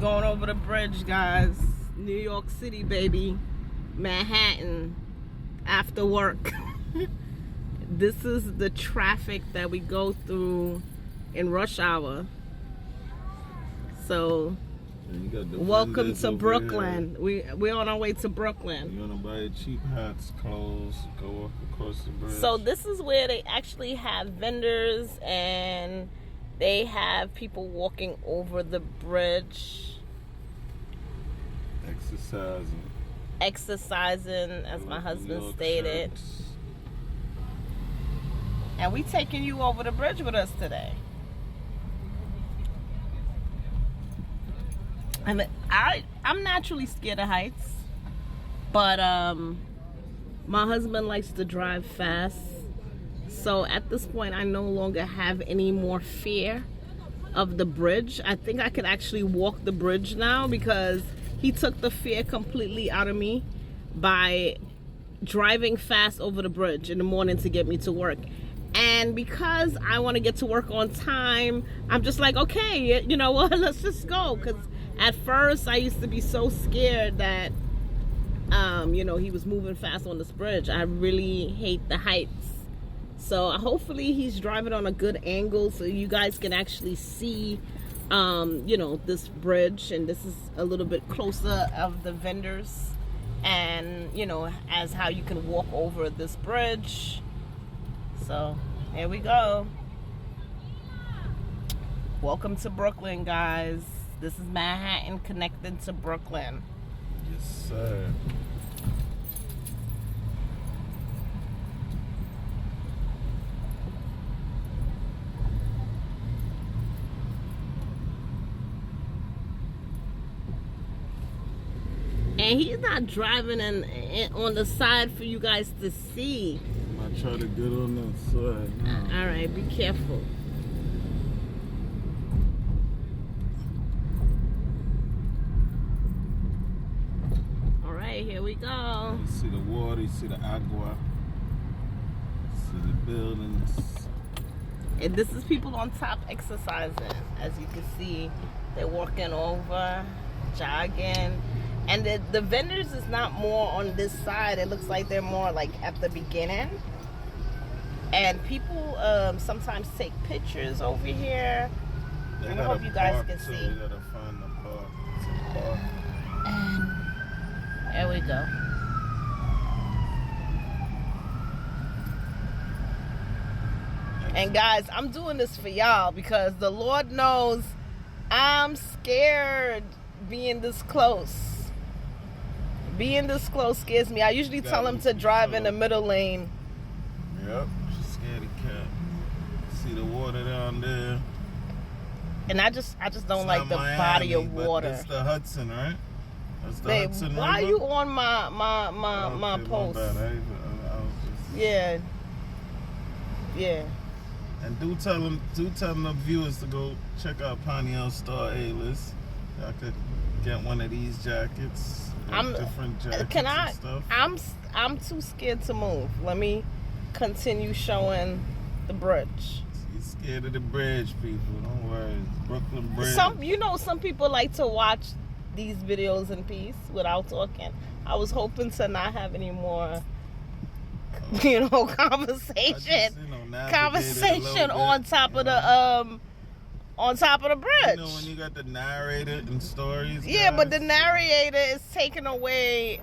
Going over the bridge, guys. New York City, baby. Manhattan. After work. This is the traffic that we go through in rush hour. So, welcome to Brooklyn. We're on our way to Brooklyn. You want to buy cheap hats, clothes, go up across the bridge. So this is where they actually have vendors and they have people walking over the bridge. Exercising, as my husband stated. And we taking you over the bridge with us today. And I'm naturally scared of heights, but my husband likes to drive fast. So at this point, I no longer have any more fear of the bridge. I think I could actually walk the bridge now because he took the fear completely out of me by driving fast over the bridge in the morning to get me to work. And because I want to get to work on time, I'm just like, okay, you know what, let's just go. Because at first I used to be so scared that, you know, he was moving fast on this bridge. I really hate the heights. So hopefully he's driving on a good angle so you guys can actually see, you know, this bridge. And this is a little bit closer of the vendors and, you know, as how you can walk over this bridge. So here we go. Welcome to Brooklyn, guys. This is Manhattan connected to Brooklyn. Yes, sir. And he's not driving on the side for you guys to see. I might try to get on that side now. All right, be careful. All right, here we go. You see the water, you see the agua, you see the buildings. And this is people on top exercising. As you can see, they're walking over, jogging. And the vendors is not more on this side. It looks like they're more like at the beginning. And people sometimes take pictures over here. I hope you guys can see. You gotta find the park. And there we go. And guys, I'm doing this for y'all because the Lord knows I'm scared being this close. Being this close scares me. I usually tell him to drive in the middle lane. Yep, she's scared of cat. See the water down there. And I just don't like the body of water. It's the Hudson, right? That's the Babe, Hudson why River? are you on my post? My bad. I was just... Yeah. And do tell them the viewers to go check out Pioneer Star A-List. I could get one of these jackets. Different jackets and stuff. I'm too scared to move. Let me continue showing the bridge. You're scared of the bridge, people. Don't worry. It's Brooklyn Bridge. Some people like to watch these videos in peace without talking. I was hoping to not have any more conversation on top of the bridge. You know when you got the narrator and stories? Yeah, guys? but the narrator is taken away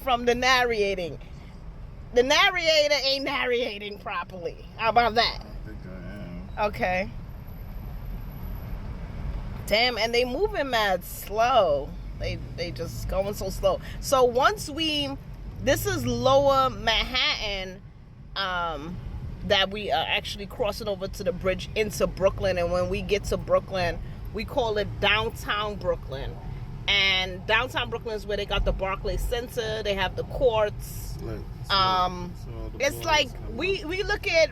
from the narrating. The narrator ain't narrating properly. How about that? I think I am. Okay. Damn, and they moving mad slow. They just going so slow. So this is lower Manhattan, that we are actually crossing over to the bridge into Brooklyn. And when we get to Brooklyn, we call it downtown Brooklyn. And downtown Brooklyn is where they got the Barclays Center. They have the courts. It's like we look at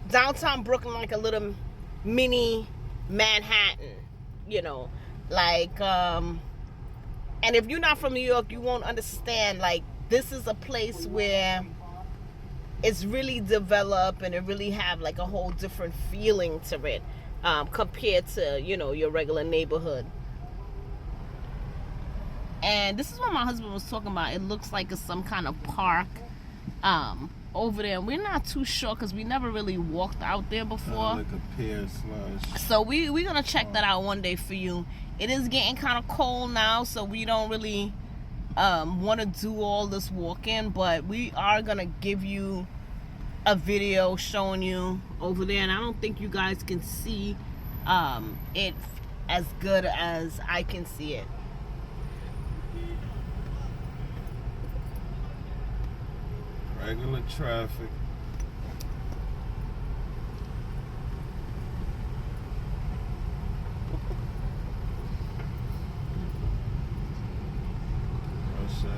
downtown Brooklyn like a little mini Manhattan, you know, like and if you're not from New York, you won't understand. Like, this is a place where it's really developed and it really have like a whole different feeling to it, compared to, you know, your regular neighborhood. And this is what my husband was talking about. It looks like it's some kind of park over there. We're not too sure because we never really walked out there before. Like a pier slash. So we're going to check that out one day for you. It is getting kind of cold now, so we don't really want to do all this walking. But we are going to give you a video showing you over there. And I don't think you guys can see it as good as I can see it. Regular traffic. Rush hour.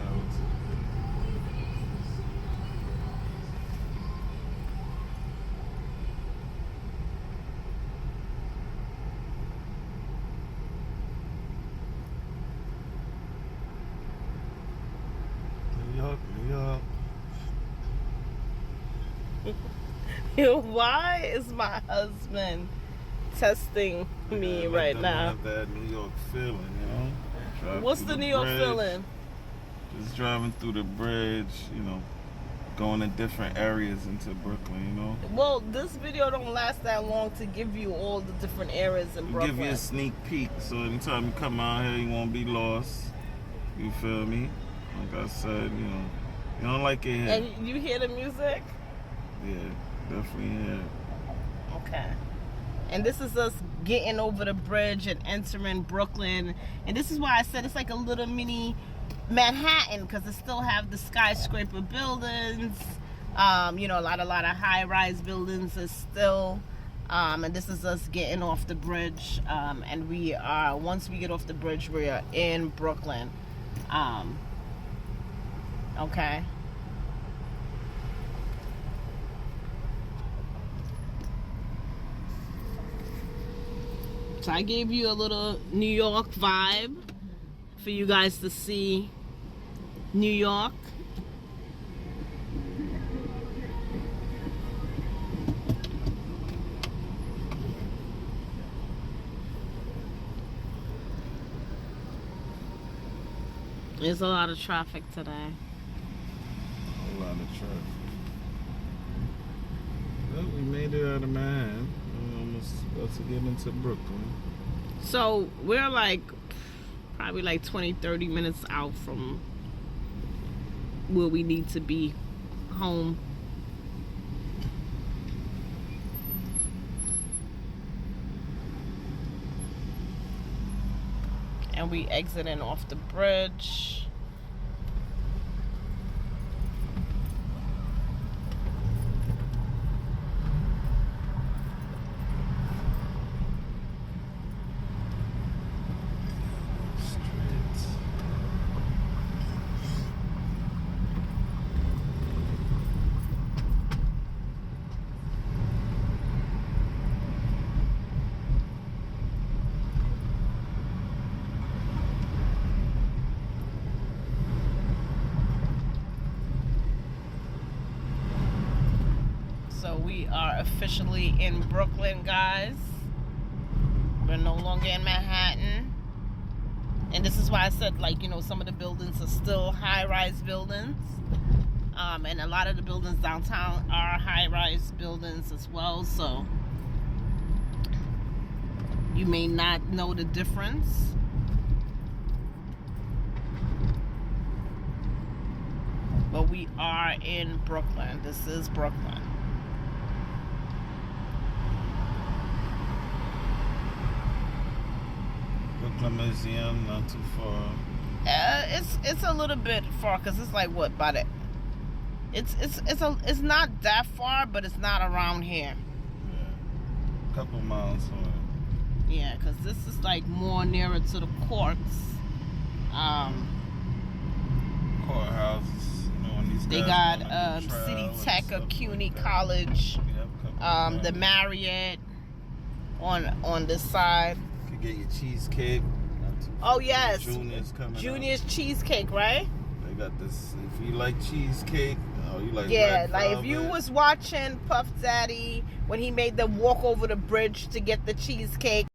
New York. Why is my husband testing me right now? Have that New York feeling, you know. What's the New York feeling? Just driving through the bridge, you know, going to different areas into Brooklyn, you know. Well, this video don't last that long to give you all the different areas in Brooklyn. Give you a sneak peek, so anytime you come out here, you won't be lost. You feel me? Like I said, you know, you don't like it here. And you hear the music? Yeah, definitely here. Okay. And this is us getting over the bridge and entering Brooklyn. And this is why I said it's like a little mini Manhattan, because it still have the skyscraper buildings. You know, a lot of high-rise buildings is still. And this is us getting off the bridge. And we are, once we get off the bridge, we are in Brooklyn. Okay. So I gave you a little New York vibe for you guys to see New York. There's a lot of traffic today. A lot of traffic. Well, we made it out of Manhattan. We're almost about to get into Brooklyn. So we're like probably like 20-30 minutes out from where we need to be home. And we exiting off the bridge. So we are officially in Brooklyn, guys. We're no longer in Manhattan. And this is why I said, like, you know, some of the buildings are still high-rise buildings. And a lot of the buildings downtown are high-rise buildings as well. So you may not know the difference. But we are in Brooklyn. This is Brooklyn. Brooklyn Museum, not too far. It's a little bit far because it's like what by the. It's not that far, but it's not around here. Yeah, a couple miles away. Yeah, because this is like more nearer to the courts. Courthouses. You know, when these they guys got City Tech or CUNY College. The Marriott on this side. Could get your cheesecake. Oh yes, Junior's cheesecake, right? They got this. If you like cheesecake, you like yeah, like if you was watching Puff Daddy when he made them walk over the bridge to get the cheesecake.